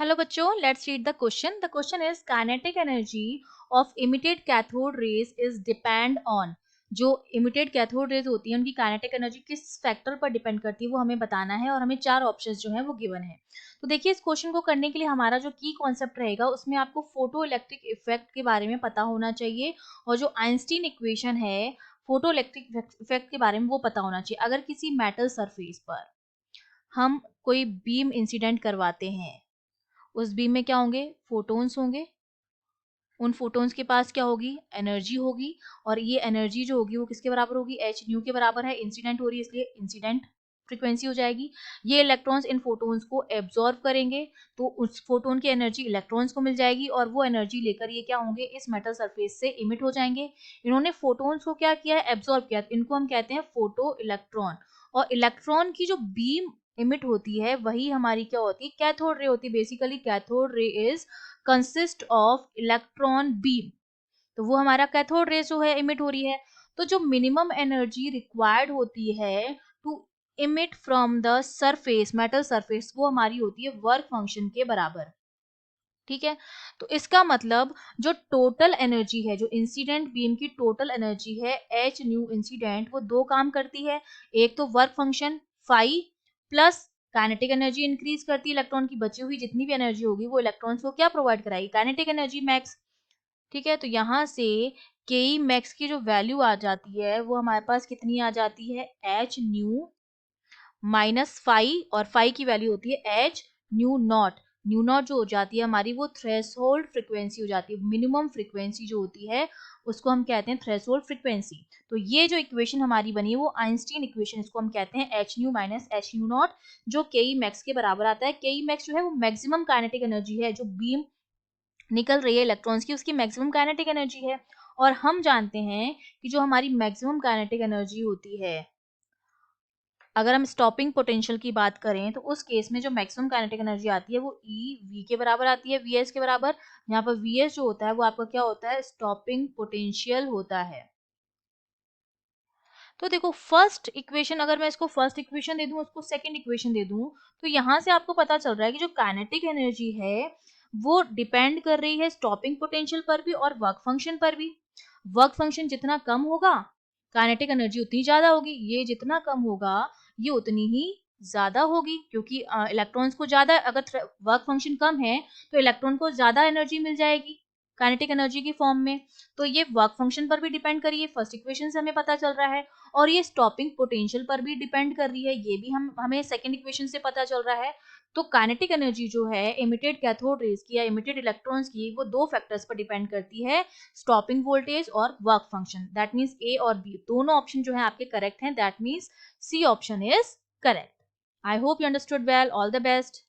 Hello बच्चों, let's read the question. The question is kinetic energy of emitted cathode rays is depend on. जो emitted cathode rays होती है उनकी kinetic energy किस factor पर depend करती है वो हमें बताना है और हमें चार ऑप्शंस जो हैं वो गिवन है. तो देखिए, इस क्वेश्चन को करने के लिए हमारा जो की कॉन्सेप्ट रहेगा उसमें आपको फोटो इलेक्ट्रिक इफेक्ट के बारे में पता होना चाहिए और जो आइंस्टीन इक्वेशन है फोटो इलेक्ट्रिक इफेक्ट के बारे में वो पता होना चाहिए. अगर किसी मेटल सरफेस पर हम कोई बीम इंसिडेंट करवाते हैं, उस बीम में क्या होंगे? फोटॉन्स होंगे. उन फोटॉन्स के पास क्या होगी? एनर्जी होगी. और ये एनर्जी जो होगी वो किसके बराबर होगी? एच न्यू के बराबर है. इंसिडेंट हो रही है इसलिए इंसिडेंट फ्रीक्वेंसी हो जाएगी. ये इलेक्ट्रॉन्स इन फोटॉन्स को एब्जॉर्ब करेंगे तो उस फोटोन की एनर्जी इलेक्ट्रॉन्स को मिल जाएगी और वो एनर्जी लेकर ये क्या होंगे? इस मेटल सरफेस से इमिट हो जाएंगे. इन्होंने फोटॉन्स को क्या किया है? एब्जॉर्ब किया. इनको हम कहते हैं फोटो इलेक्ट्रॉन. और इलेक्ट्रॉन की जो बीम इमिट होती है वही हमारी क्या होती है? कैथोड रे होती है. Basically cathode ray is consist of electron beam. तो वो हमारा कैथोड रे जो है इमिट हो रही है. तो जो मिनिमम एनर्जी रिक्वायर्ड होती है to emit from the surface, metal surface, वो हमारी होती है वर्क फंक्शन के बराबर. ठीक है. तो इसका मतलब जो टोटल एनर्जी है, जो इंसिडेंट बीम की टोटल एनर्जी है एच न्यू इंसिडेंट, वो दो काम करती है. एक तो work function phi plus kinetic energy increase करती है. इलेक्ट्रॉन की बची हुई जितनी भी एनर्जी होगी वो इलेक्ट्रॉन्स को क्या प्रोवाइड कराएगी? Kinetic energy max. ठीक है. तो यहाँ से के ई मैक्स की जो वैल्यू आ जाती है वो हमारे पास कितनी आ जाती है? एच न्यू माइनस फाई, और फाई की वैल्यू होती है h new not. New not जो हो जाती है हमारी वो थ्रेशोल्ड फ्रीक्वेंसी हो जाती है. मिनिमम फ्रीक्वेंसी जो होती है उसको हम कहते हैं थ्रेशोल्ड फ्रीक्वेंसी. तो ये जो इक्वेशन हमारी बनी है वो आइंस्टीन इक्वेशन, इसको हम कहते हैं H new minus H new not, जो के ई मैक्स के बराबर आता है. के ई मैक्स जो है वो मैक्सिमम काइनेटिक एनर्जी है. जो बीम निकल रही है इलेक्ट्रॉन्स की उसकी मैक्सिमम काइनेटिक एनर्जी है. और हम जानते हैं कि जो हमारी मैक्सिमम काइनेटिक एनर्जी होती है, अगर हम स्टॉपिंग पोटेंशियल की बात करें तो उस केस में जो मैक्सिमम काइनेटिक एनर्जी आती है वो ई वी के बराबर आती है, वी एस के बराबर. यहाँ पर वी एस जो होता है वो आपका क्या होता है? स्टॉपिंग पोटेंशियल होता है. तो देखो, फर्स्ट इक्वेशन, अगर मैं इसको फर्स्ट इक्वेशन दे दूं, उसको सेकंड इक्वेशन दे दूं, तो यहाँ से आपको पता चल रहा है कि जो काइनेटिक एनर्जी है वो डिपेंड कर रही है स्टॉपिंग पोटेंशियल पर भी और वर्क फंक्शन पर भी. वर्क फंक्शन जितना कम होगा काइनेटिक एनर्जी उतनी ज्यादा होगी. ये जितना कम होगा ये उतनी ही ज्यादा होगी, क्योंकि इलेक्ट्रॉन्स को ज्यादा, अगर वर्क फंक्शन कम है तो इलेक्ट्रॉन को ज्यादा एनर्जी मिल जाएगी काइनेटिक एनर्जी की फॉर्म में. तो ये वर्क फंक्शन पर भी डिपेंड कर रही है, फर्स्ट इक्वेशन से हमें पता चल रहा है. और ये स्टॉपिंग पोटेंशियल पर भी डिपेंड कर रही है, ये भी हमें सेकंड इक्वेशन से पता चल रहा है. तो काइनेटिक एनर्जी जो है इमिटेड कैथोड रेज की या इमिटेड इलेक्ट्रॉन्स की, वो दो फैक्टर्स पर डिपेंड करती है, स्टॉपिंग वोल्टेज और work function. That means A और बी दोनों ऑप्शन जो है आपके करेक्ट हैं. That means C option is correct. I hope you understood well. All the best.